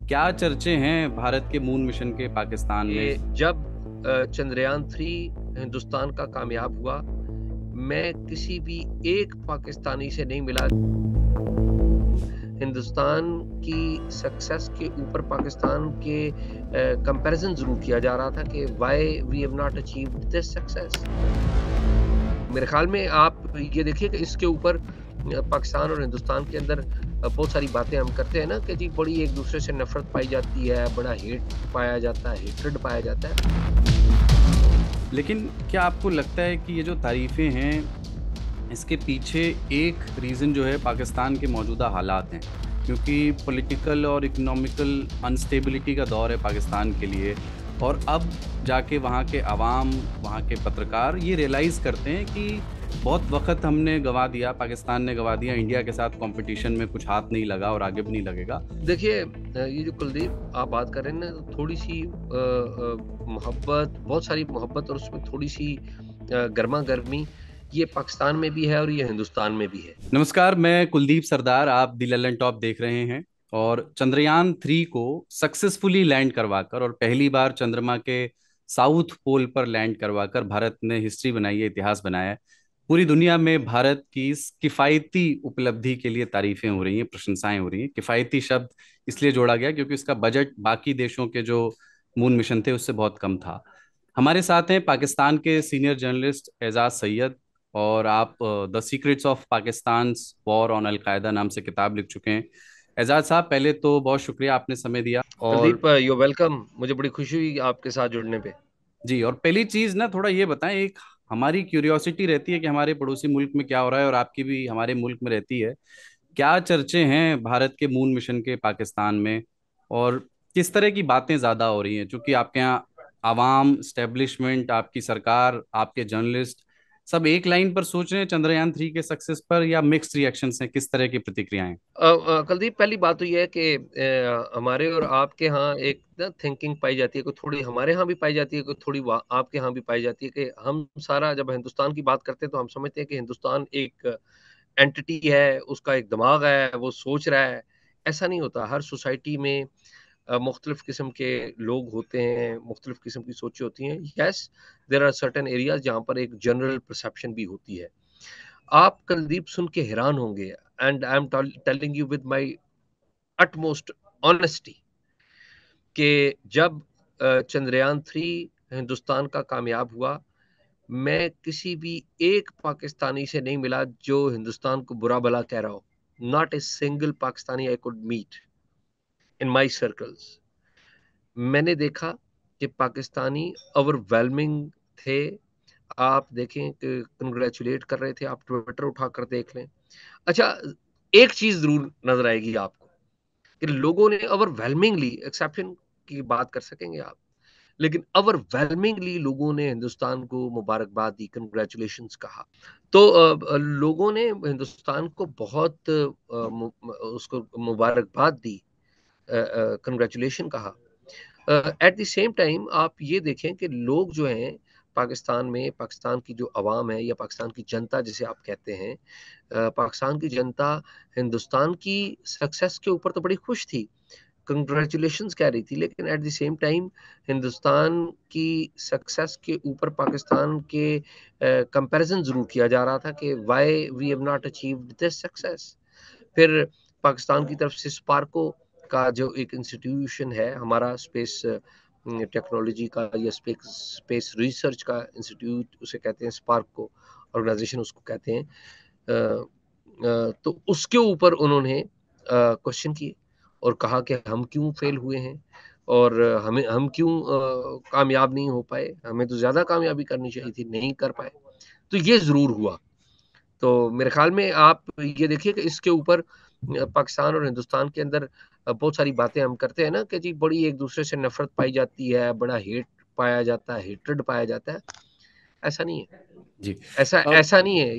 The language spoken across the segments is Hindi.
क्या चर्चे हैं भारत के मून मिशन के पाकिस्तान में? कि जब चंद्रयान 3 हिंदुस्तान का कामयाब हुआ, मैं किसी भी एक पाकिस्तानी से नहीं मिला। हिंदुस्तान की सक्सेस के ऊपर पाकिस्तान के कंपैरिजन ज़रूर किया जा रहा था कि why we have not achieved this success. मेरे ख़्याल में आप ये देखिए कि इसके ऊपर पाकिस्तान और हिंदुस्तान के अंदर बहुत सारी बातें हम करते हैं ना कि जी बड़ी एक-दूसरे से नफ़रत पाई जाती है, बड़ा हेट पाया जाता है, हेट्रेड पाया जाता है। लेकिन क्या आपको लगता है कि ये जो तारीफें हैं, इसके पीछे एक रीज़न जो है पाकिस्तान के मौजूदा हालात हैं? क्योंकि पॉलिटिकल और इकोनॉमिकल अनस्टेबिलिटी का दौर है पाकिस्तान के लिए, और अब जाके वहाँ के अवाम, वहाँ के पत्रकार ये रियलाइज़ करते हैं कि बहुत वक्त हमने गंवा दिया, पाकिस्तान ने गंवा दिया, इंडिया के साथ कंपटीशन में कुछ हाथ नहीं लगा और आगे भी नहीं लगेगा। देखिए ये जो कुलदीप आप बात कर रहे हैं ना, थोड़ी-सी मोहब्बत, बहुत सारी मोहब्बत और उसमें थोड़ी-सी गरमा-गर्मी, ये पाकिस्तान में भी है और ये हिंदुस्तान में भी है। नमस्कार, मैं कुलदीप सरदार, आप दी ललन टॉप देख रहे हैं। और चंद्रयान 3 को सक्सेसफुली लैंड करवाकर और पहली बार चंद्रमा के साउथ पोल पर लैंड करवाकर भारत ने हिस्ट्री बनाई है, इतिहास बनाया है। पूरी दुनिया में भारत की इस किफ़ायती उपलब्धि के लिए तारीफें हो रही हैं, प्रशंसाएं हो रही हैं। किफ़ायती शब्द इसलिए जोड़ा गया क्योंकि इसका बजट बाकी देशों के जो मून मिशन थे उससे बहुत कम था। हमारे साथ हैं पाकिस्तान के सीनियर जर्नलिस्ट एजाज सैयद, और आप the secrets of Pakistan war on al Qaeda नाम से किताब लिख चुके हैं। एजाज साहब, पहले तो बहुत शुक्रिया, आपने समय दिया। और कुलदीप यू वेलकम, मुझे बड़ी खुशी हुई आपके साथ जुड़ने पे। जी, और पहली चीज ना, थोड़ा ये बताएं, एक हमारी क्यूरियोसिटी रहती है कि हमारे पड़ोसी मुल्क में क्या हो रहा है, और आपकी भी हमारे मुल्क में रहती है। क्या चर्चे हैं भारत के मून मिशन के पाकिस्तान में, और किस तरह की बातें ज्यादा हो रही हैं? क्योंकि आपके यहाँ आवाम, स्टैब्लिशमेंट, आपकी सरकार, आपके जर्नलिस्ट सब एक लाइन पर सोच रहे हैं चंद्रयान 3 के सक्सेस पर, या मिक्स्ड रिएक्शंस हैं? किस तरह की प्रतिक्रियाएं? कुलदीप पहली बात तो ये है कि हमारे और आपके यहाँ एक ना थिंकिंग पाई जाती है, कोई थोड़ी हमारे यहाँ भी पाई जाती है, कोई थोड़ी आपके यहाँ भी पाई जाती है कि हम सारा जब हिंदुस्तान की बात करते हैं तो हम समझते हैं कि हिंदुस्तान एक एंटिटी है, उसका एक दिमाग है, वो सोच रहा है। ऐसा नहीं होता। हर सोसाइटी में मुख्तलिफ किस्म के लोग होते हैं, मुख्तलिफ किस्म की सोचें होती हैं। Yes, there are certain areas जहाँ पर एक जनरल परसेप्शन भी होती है। आप कुलदीप सुन के हैरान होंगे, and I am telling you with my utmost honesty कि जब चंद्रयान 3 हिंदुस्तान का कामयाब हुआ, मैं किसी भी एक पाकिस्तानी से नहीं मिला जो हिंदुस्तान को बुरा भला कह रहा हो। Not a single Pakistani I could meet in my circles. मैंने देखा कि पाकिस्तानी ओवरवेलमिंग थे। आप देखें कि कंग्रेचुलेट कर रहे थे, आप ट्विटर उठाकर देख लें। अच्छा, एक चीज़ ज़रूर नज़र आएगी आपको कि लोगों ने ओवरवेलमिंगली, एक्सेप्शन की बात कर सकेंगे आप, लेकिन ओवरवेलमिंगली लोगों ने हिंदुस्तान को मुबारकबाद दी, कांग्रेचुलेशंस कहा। तो लोगों ने हिंदुस्तान को बहुत उसको मुबारकबाद दी, कांग्रेचुलेशन कहा। एट द सेम टाइम आप ये देखें कि लोग जो हैं पाकिस्तान में, पाकिस्तान की जो अवाम है या पाकिस्तान की जनता जिसे आप कहते हैं, पाकिस्तान की जनता हिंदुस्तान की सक्सेस के ऊपर तो बड़ी खुश थी, कंग्रेचुलेशंस कह रही थी, लेकिन at the same time Hindustan की सक्सेस के ऊपर पाकिस्तान के कंपैरिजन ज़रूर किया जा रहा था कि why we have not achieved this success. फिर पाकिस्तान की तरफ से स्पार्को का जो एक इंस्टीट्यूशन है हमारा, स्पेस टेक्नोलॉजी का या स्पेस स्पेस रिसर्च का इंस्टीट्यूट उसे कहते हैं, स्पार्को ऑर्गेनाइजेशन उसको कहते हैं। तो उसके ऊपर उन्होंने क्वेश्चन किए और कहा कि हम क्यों फेल हुए हैं और हम क्यों कामयाब नहीं हो पाए, हमें तो ज़्यादा कामयाबी करनी चाहिए थी, नहीं कर पाए। तो ये ज़रूर हुआ। तो मेरे ख़्याल में आप ये देखिए कि इसके ऊपर पाकिस्तान और हिंदुस्तान के अंदर बहुत सारी बातें हम करते हैं ना कि जी बड़ी एक-दूसरे से नफ़रत पाई जाती है, बड़ा हेट पाया जाता है, हेट्रेड पाया जाता है। ऐसा नहीं है। जी। ऐसा अब ऐसा नहीं है।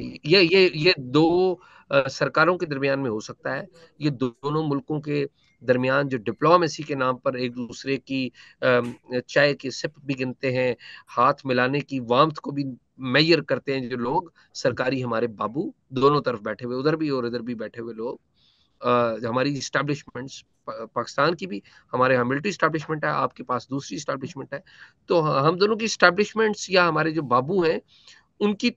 ये 2 सरकारों के दरमियान में हो सकता है। ये दोनों मुल्कों के दरमियान जो डिप्लोमेसी के नाम पर एक-दूसरे की चाय की सिप भी गिनते हैं, हाथ मिलाने की वाम्त को भी मेज़र करते हैं जो लोग, सरकारी हमारे बाबू, दोनों तरफ बैठे हुए, उधर भी और इधर भी बैठे हुए लोग। हमारी इस्टेब्लिशमेंट्स, पाकिस्तान की भी, हमारे यहाँ मिलिट्री इस्टेब्लिशमेंट है, आपके पास दूसरी इस्टेब्लिशमेंट है, तो हम दोनों की इस्टेब्लिशमेंट्स या हमारे जो बाबू हैं उनकी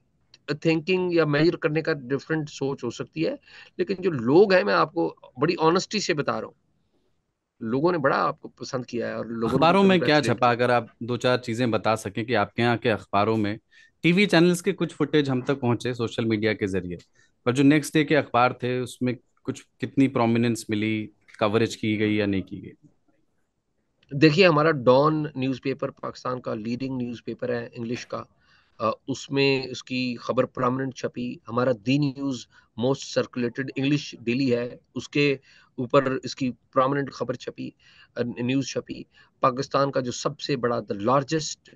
थिंकिंग या मेजर करने का डिफरेंट सोच हो सकती है, लेकिन जो लोग हैं, मैं आपको बड़ी ऑनेस्टी से बता रहा हूँ, लोगों ने बड़ा आपको पसंद किया है और लोगों ने भी अखबारों में क्या कंग्रेचुलेट छपा, किया। अगर आप दो चार चीजें बता सकें कि आपके यहाँ के अखबारों में, टीवी चैनल्स के कुछ फुटेज हम तक पहुंचे सोशल मीडिया के जरिए, पर जो नेक्स्ट डे के अखबार थे उसमें कुछ कितनी प्रोमिनेंस मिली, कवरेज की गई या नहीं की गई? देखिए, हमारा डॉन न्यूज़पेपर पाकिस्तान का लीडिंग न्यूज़पेपर है इंग्लिश का, उसमें उसकी खबर प्रोमिनेंट छपी। हमारा the news most circulated English daily है, उसके ऊपर इसकी प्रोमिनेंट खबर छपी, न्यूज़ छपी। पाकिस्तान का जो सबसे बड़ा the largest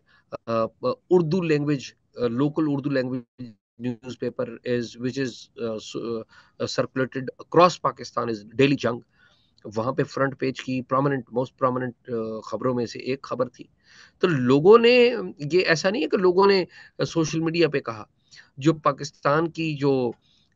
Urdu language, local Urdu language newspaper is which is circulated across Pakistan is daily जंग। वहां पे फ्रंट पेज की प्रोमिनेंट, मोस्ट प्रोमिनेंट खबरों में से एक खबर थी। तो लोगों ने, ये ऐसा नहीं है कि लोगों ने सोशल मीडिया पे कहा, जो पाकिस्तान की जो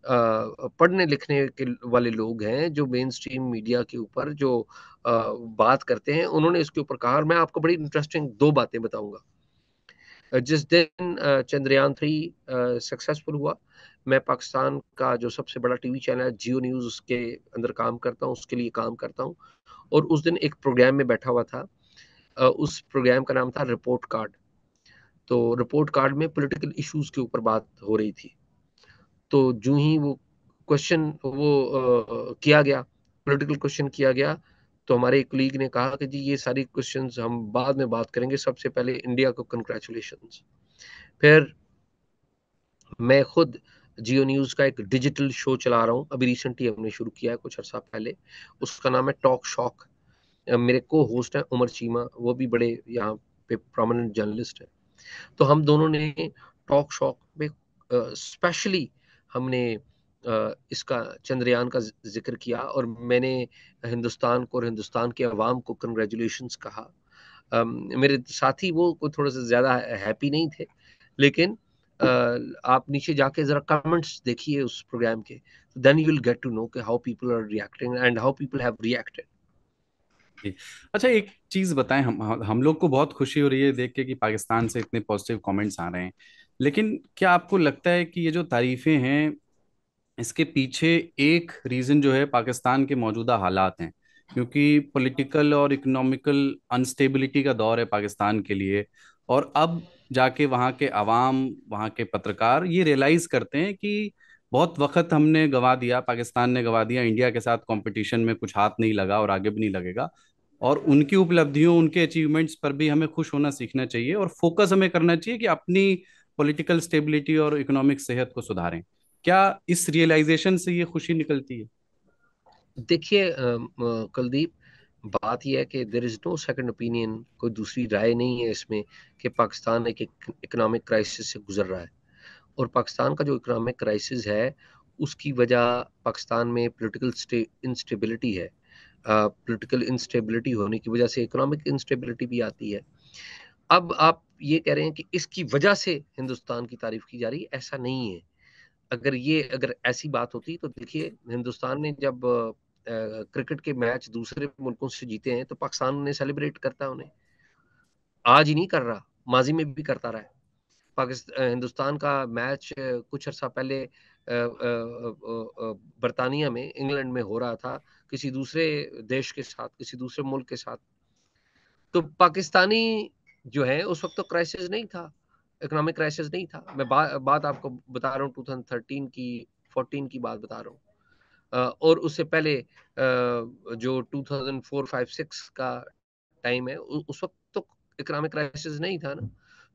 पढ़ने लिखने के वाले लोग हैं, जो मेन स्ट्रीम मीडिया के ऊपर जो बात करते हैं, उन्होंने इसके ऊपर कहा। और मैं आपको बड़ी इंटरेस्टिंग दो बातें बताऊंगा। जिस दिन चंद्रयान 3 सक्सेसफुल हुआ, मैं पाकिस्तान का जो सबसे बड़ा टीवी चैनल है जियो न्यूज़, उसके अंदर काम करता हूँ, उसके लिए काम करता हूँ। और उस दिन एक प्रोग्राम में बैठा हुआ था, उस प्रोग्राम का नाम था रिपोर्ट कार्ड। तो रिपोर्ट कार्ड में पॉलिटिकल इश्यूज के ऊपर बात हो रही थी। तो जो ही वो क्वेश्चन वो किया गया, पॉलिटिकल क्वेश्चन किया गया, तो हमारे एक कलीग ने कहा कि जी ये सारी क्वेश्चंस हम बाद में बात करेंगे, सबसे पहले इंडिया को कंग्रेचुलेशंस। फिर मैं खुद जियो न्यूज़ का एक डिजिटल शो चला रहा हूँ, अभी रिसेंटली हमने शुरू किया है कुछ अर्सा पहले, उसका नाम है टॉक शॉक। मेरे को होस्ट हैं उमर चीमा, वो भी बड़े यहाँ पे प्रोमिनेंट जर्नलिस्ट हैं। तो हम दोनों ने टॉक शॉक में स्पेशली हमने इसका चंद्रयान का जिक्र किया, और मैंने हिंदुस्तान को और हिंदुस्तान के अवाम को कंग्रेचुलेशंस कहा। मेरे साथी वो को थोड़ा सा ज़्यादा हैप्पी नहीं थे, लेकिन आप नीचे जाके ज़रा कमेंट्स देखिए उस प्रोग्राम के, then you will get to know कि how people are reacting and how people have reacted. जी। अच्छा, एक चीज बताएं, हम लोग को बहुत खुशी हो रही है देख के कि पाकिस्तान से इतने पॉजिटिव कमेंट्स आ रहे हैं, लेकिन क्या आपको लगता है कि ये जो तारीफें हैं, इसके पीछे एक रीजन जो है पाकिस्तान के मौजूदा हालात हैं? क्योंकि पॉलिटिकल और इकोनॉमिकल अनस्टेबिलिटी का दौर है पाकिस्तान के लिए, और अब जाके वहाँ के अवाम, वहाँ के पत्रकार ये रियलाइज करते हैं कि बहुत वक्त हमने गंवा दिया, पाकिस्तान ने गंवा दिया, इंडिया के साथ कंपटीशन में कुछ हाथ नहीं लगा और आगे भी नहीं लगेगा। और उनकी उपलब्धियों, उनके अचीवमेंट्स पर भी हमें खुश होना सीखना चाहिए, और फोकस हमें करना चाहिए कि अपनी पॉलिटिकल स्टेबिलिटी और इकोनॉमिक सेहत को सुधारें। क्या इस रियलाइजेशन से ये खुशी निकलती है? देखिए कुलदीप, बात यह है कि there is no second opinion, कोई दूसरी राय नहीं है इसमें कि पाकिस्तान एक इकोनॉमिक क्राइसिस से गुजर रहा है। और पाकिस्तान का जो इकोनॉमिक क्राइसिस है, उसकी वजह पाकिस्तान में पॉलिटिकल इंस्टेबिलिटी है। पॉलिटिकल इंस्टेबिलिटी होने की वजह से इकोनॉमिक इंस्टेबिलिटी भी आती है। अब आप ये कह रहे हैं कि इसकी वजह से हिंदुस्तान की तारीफ की जा रही है, ऐसा नहीं है। अगर ऐसी बात होती तो देखिए, हिंदुस्तान ने जब क्रिकेट के मैच दूसरे मुल्कों से जीते हैं तो पाकिस्तान ने सेलिब्रेट करता है उन्हें। आज ही नहीं कर रहा, माजी में भी करता रहा है। हिंदुस्तान का मैच कुछ अर्सा पहले बरतानिया में, इंग्लैंड में हो रहा था, किसी दूसरे देश के साथ, किसी दूसरे मुल्क के साथ। तो पाकिस्तानी जो है, उस वक्त तो क्राइसिस नहीं था, इकोनॉमिक क्राइसिस नहीं था। मैं बात आपको बता रहा हूँ 2013 की, 14 की बात बता रहा हूँ। और उससे पहले जो 2004 5 6 का टाइम है, उस वक्त तो इकोनॉमिक क्राइसिस नहीं था ना।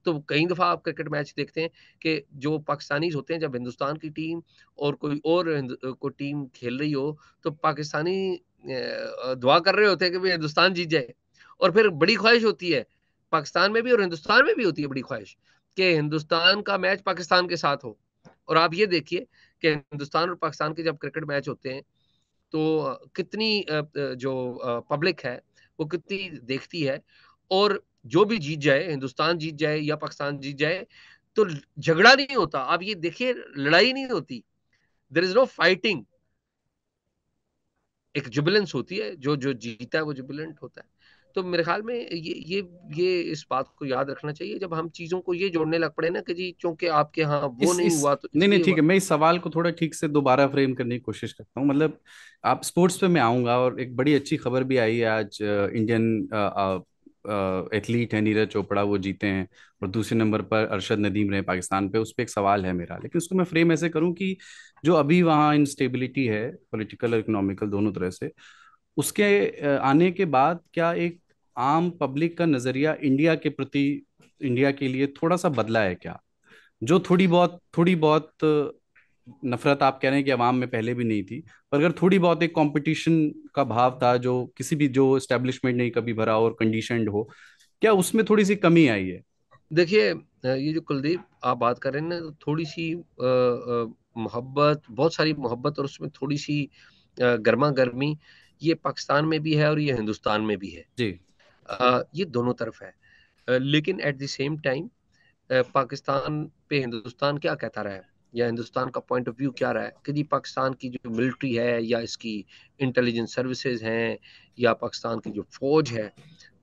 तो कई दफा आप क्रिकेट मैच देखते हैं कि जो पाकिस्तानीज होते हैं, जब हिंदुस्तान की टीम और कोई और कोई टीम खेल रही हो, तो पाकिस्तानी दुआ कर रहे होते हैं कि भाई हिंदुस्तान जीत जाए। और फिर बड़ी ख्वाहिश होती है, पाकिस्तान में भी और हिंदुस्तान में भी होती है बड़ी ख्वाहिश, कि हिंदुस्तान का मैच पाकिस्तान के साथ हो। और आप ये देखिए कि हिंदुस्तान और पाकिस्तान के जब क्रिकेट मैच होते हैं, तो कितनी जो पब्लिक है, वो कितनी देखती है। और जो भी जीत जाए, हिंदुस्तान जीत जाए या पाकिस्तान जीत जाए, तो झगड़ा नहीं होता। आप ये देखिए, लड़ाई नहीं होती, देयर इज नो फाइटिंग। एक जुबिलेंस होती है, जो जीता है वो जुबिलेंट होता है। तो मेरे ख्याल में ये इस बात को याद रखना चाहिए जब हम चीजों को ये जोड़ने लग पड़े ना कि जी क्योंकि आपके यहाँ वो नहीं इस हुआ तो नहीं नहीं इसलिए ठीक हुआ। है, मैं इस सवाल को थोड़ा ठीक से दोबारा फ्रेम करने की कोशिश करता हूँ। मतलब आप स्पोर्ट्स पे मैं आऊंगा, और एक बड़ी अच्छी खबर भी आई है आज। इंडियन एथलीट है नीरज चोपड़ा, वो जीते हैं। और दूसरे नंबर पर अरशद नदीम रहे पाकिस्तान पे। उस पर एक सवाल है मेरा, लेकिन उसको मैं फ्रेम ऐसे करूँ कि जो अभी वहाँ इंस्टेबिलिटी है, पॉलिटिकल और इकोनॉमिकल दोनों तरह से, उसके आने के बाद क्या एक आम पब्लिक का नजरिया इंडिया के प्रति, इंडिया के लिए थोड़ा सा बदला है क्या? जो थोड़ी बहुत नफरत आप कह रहे हैं कि अवाम में पहले भी नहीं थी, पर अगर थोड़ी बहुत एक कंपटीशन का भाव था जो किसी भी जो एस्टेब्लिशमेंट नहीं कभी भरा और कंडीशनड हो, क्या उसमें थोड़ी सी कमी आई है? देखिए ये जो कुलदीप आप बात कर रहे हैं ना, तो थोड़ी सी मोहब्बत, बहुत सारी मोहब्बत और उसमें थोड़ी सी गर्मा गर्मी, ये पाकिस्तान में भी है और ये हिंदुस्तान में भी है। जी। ये दोनों तरफ है। लेकिन at the same time Pakistan पे हिंदुस्तान क्या कहता रहा है, या हिंदुस्तान का पॉइंट ऑफ व्यू क्या रहा है कि जी पाकिस्तान की जो मिलिट्री है या इसकी इंटेलिजेंस सर्विसेज हैं या पाकिस्तान की जो फौज है,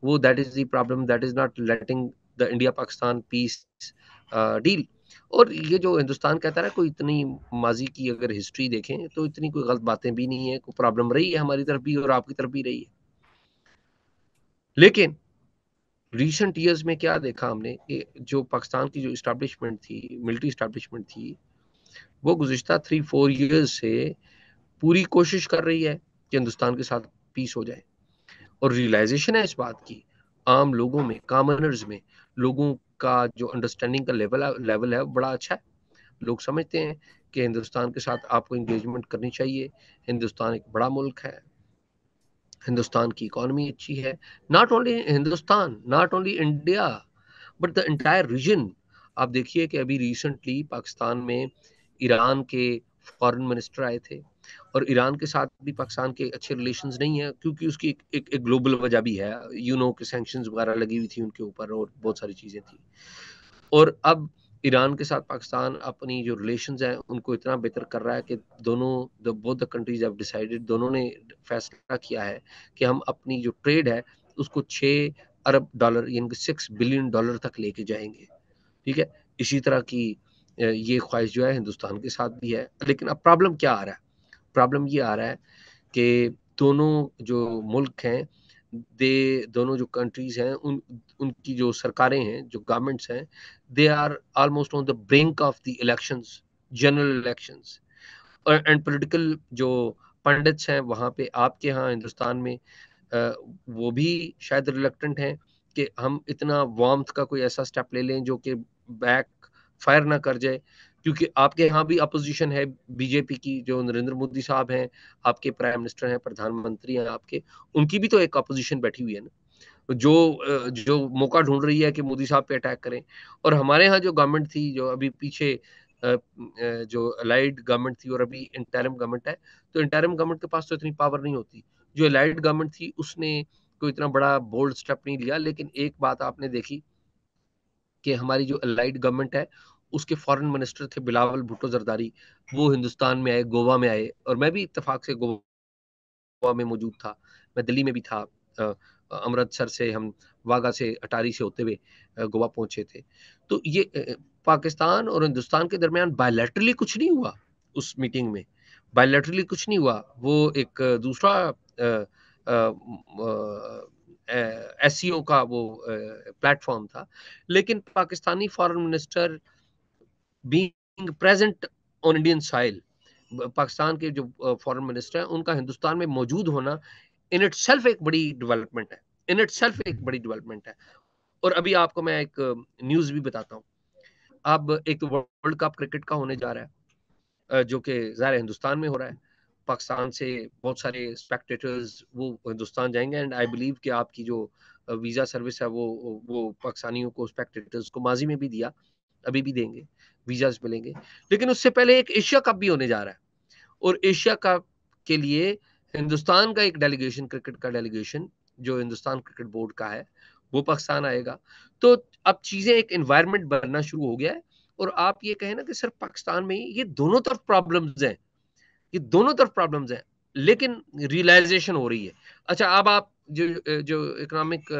वो that is the problem, that is not letting the India Pakistan peace deal. और ये जो हिंदुस्तान कहता है कोई इतनी माजी की अगर हिस्ट्री देखें तो इतनी कोई गलत बातें भी नहीं है, कोई प्रॉब्लम रही है हमारी तरफ भी और आपकी तरफ भी रही है। लेकिन रिसेंट ईयर्स में क्या देखा हमने कि जो पाकिस्तान की जो इस्टेब्लिशमेंट थी, मिलिट्री इस्टेब्लिशमेंट थी, वो गुज़िश्ता 3-4 ईयर्स से पूरी कोशिश कर रही है कि हिंदुस्तान के साथ पीस हो जाए। और रियलाइजेशन है इस बात की आम लोगों में, कॉमनर्स में, लोगों का जो अंडरस्टैंडिंग का लेवल है वो बड़ा अच्छा है। लोग समझते हैं कि हिंदुस्तान के साथ आपको इंगेजमेंट करनी चाहिए। हिंदुस्तान एक बड़ा मुल्क है, हिंदुस्तान की इकोनॉमी अच्छी है। Not only Hindustan, not only India, but the entire reason. आप देखिए कि अभी रिसेंटली पाकिस्तान में ईरान के फॉरेन मिनिस्टर आए थे, और ईरान के साथ भी पाकिस्तान के अच्छे रिलेशंस नहीं है क्योंकि उसकी एक ग्लोबल वजह भी है, के सैंक्शंस वगैरह लगी हुई थी उनके ऊपर और बहुत सारी चीज़ें थी। और अब ईरान के साथ पाकिस्तान अपनी जो रिलेशंस हैं उनको इतना बेहतर कर रहा है कि दोनों both the countries have decided, दोनों ने फैसला किया है कि हम अपनी जो ट्रेड है उसको 6 अरब डॉलर यानी कि $6 बिलियन तक लेके जाएंगे। ठीक है, इसी तरह की ये ख्वाहिश जो है हिंदुस्तान के साथ भी है। लेकिन अब प्रॉब्लम क्या आ रहा है? प्रॉब्लम ये आ रहा है कि दोनों जो मुल्क हैं, दोनों जो कंट्रीज हैं, उनकी जो सरकारें हैं, जो गवर्नमेंट्स हैं, they are almost on the brink of the elections, general elections. And political जो पंडित्स हैं वहाँ पे आपके यहाँ हिंदुस्तान में, वो भी शायद रिलक्टेंट हैं कि हम इतना वार्मथ का कोई ऐसा स्टेप ले लें जो कि बैक फायर ना कर जाए, क्योंकि आपके यहाँ भी अपोजिशन है बीजेपी की, जो नरेंद्र मोदी साहब हैं, आपके प्राइम मिनिस्टर हैं, प्रधानमंत्री हैं आपके, उनकी भी तो एक अपोजिशन बैठी हुई है ना, जो मौका ढूंढ रही है कि मोदी साहब पे अटैक करें। और हमारे यहाँ जो गवर्नमेंट थी, जो अभी पीछे जो अलाइड गवर्नमेंट थी और अभी इंटरिम गवर्नमेंट है, तो इंटरिम गवर्नमेंट के पास तो इतनी पावर नहीं होती। जो अलाइड गवर्नमेंट थी उसने कोई इतना बड़ा बोल्ड स्टेप नहीं लिया। लेकिन एक बात आपने देखी कि हमारी जो अलाइड गवर्नमेंट है उसके फॉरेन मिनिस्टर थे बिलावल भुट्टो जरदारी, वो हिंदुस्तान में आए, गोवा में आए, और मैं भी इत्तेफाक से गोवा में मौजूद था, मैं दिल्ली में भी था। अ, अमृतसर से हम वाघा से अटारी से होते हुए गोवा पहुंचे थे। तो ये पाकिस्तान और हिंदुस्तान के दरमियान बायलैटरली कुछ नहीं हुआ उस मीटिंग में, बायलैटरली कुछ नहीं हुआ। वो एक दूसरा एससीओ का वो प्लेटफॉर्म था। लेकिन Pakistani foreign minister being present on Indian soil, Pakistan के जो फॉरेन मिनिस्टर हैं उनका हिंदुस्तान में मौजूद होना इन इटसेल्फ एक बड़ी डेवलपमेंट है, इन इटसेल्फ एक बड़ी डेवलपमेंट है। और अभी आपको मैं एक न्यूज भी बताता हूँ। अब एक तो वर्ल्ड कप क्रिकेट का होने जा रहा है, जो कि ज़ाहिर हिंदुस्तान में हो रहा है। पाकिस्तान से बहुत सारे स्पेक्टेटर्स वो हिंदुस्तान जाएंगे, एंड आई बिलीव कि आपकी जो वीज़ा सर्विस है वो पाकिस्तानियों को, स्पेक्टेटर्स को माजी में भी दिया, अभी भी देंगे, वीज़ाज मिलेंगे। लेकिन उससे पहले एक एशिया कप भी होने जा रहा है, और एशिया कप के लिए हिंदुस्तान का एक डेलीगेशन, क्रिकेट का डेलीगेशन जो हिंदुस्तान क्रिकेट बोर्ड का है, वो पाकिस्तान आएगा। तो अब चीजें, एक एनवायरनमेंट बनना शुरू हो गया है। और आप ये कहें ना कि सिर्फ पाकिस्तान में ही, ये दोनों तरफ प्रॉब्लम्स हैं, ये दोनों तरफ प्रॉब्लम्स हैं। लेकिन रियलाइजेशन हो रही है। अच्छा, अब आप जो जो इकोनॉमिक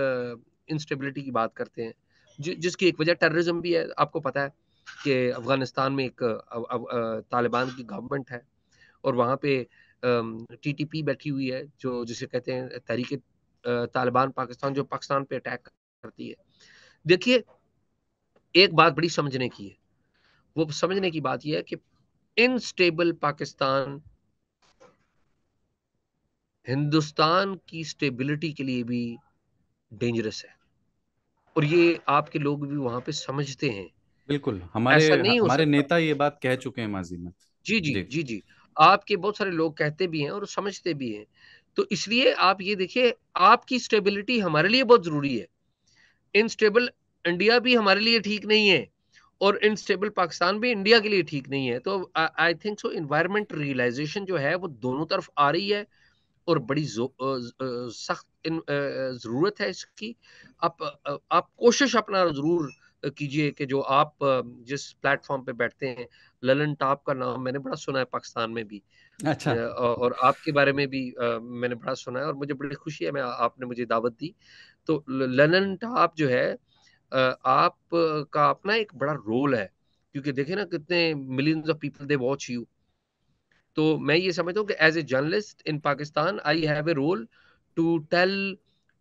इंस्टेबिलिटी की बात करते हैं, जिसकी एक वजह टेररिज्म भी है। आपको पता है कि अफगानिस्तान में एक तालिबान की गवर्नमेंट है, और वहाँ पे टीटीपी बैठी हुई है, जो जिसे कहते हैं तहरीक तालिबान पाकिस्तान, जो पाकिस्तान पे अटैक करती है। देखिए, एक बात बड़ी समझने की है, वो समझने की बात यह है कि इनस्टेबल पाकिस्तान हिंदुस्तान की स्टेबिलिटी के लिए भी डेंजरस है, और ये आपके लोग भी वहां पे समझते हैं। बिल्कुल, हमारे ऐसा नहीं हो हमारे सकता। नेता ये बात कह चुके हैं माजी में। जी जी जी। जी जी। आपके बहुत सारे लोग कहते भी हैं और समझते भी हैं। तो इसलिए आप ये देखिए, आपकी स्टेबिलिटी हमारे लिए बहुत जरूरी है। इनस्टेबल इंडिया भी हमारे लिए ठीक नहीं है, और इनस्टेबल पाकिस्तान भी इंडिया के लिए ठीक नहीं है। तो I think so environment realization जो है वो दोनों तरफ आ रही है, और बड़ी सख्त ज़रूरत है इसकी। आप कोशिश अपना ज़रूर कीजिए कि जो आप जिस प्लेटफ़ॉर्म पे बैठते हैं, ललन टॉप का नाम मैंने बड़ा सुना है पाकिस्तान में भी। अच्छा। और आपके बारे में भी मैंने बड़ा सुना है, और मुझे बड़ी खुशी है, मैं आपने मुझे दावत दी। तो ललन टॉप जो है, आप का अपना एक बड़ा रोल है, क्योंकि देखिए ना कितने millions of people they watch you. तो मैं ये समझता हूँ कि as a journalist in Pakistan I have a role to tell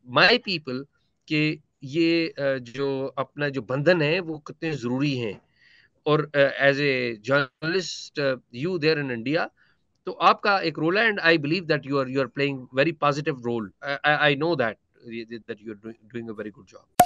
my people कि ये जो अपना जो बंधन है वो कितने जरूरी हैं। और as a journalist you there in India, तो आपका एक रोल है, and I believe that you are playing very positive role. I know that you are doing a very good job.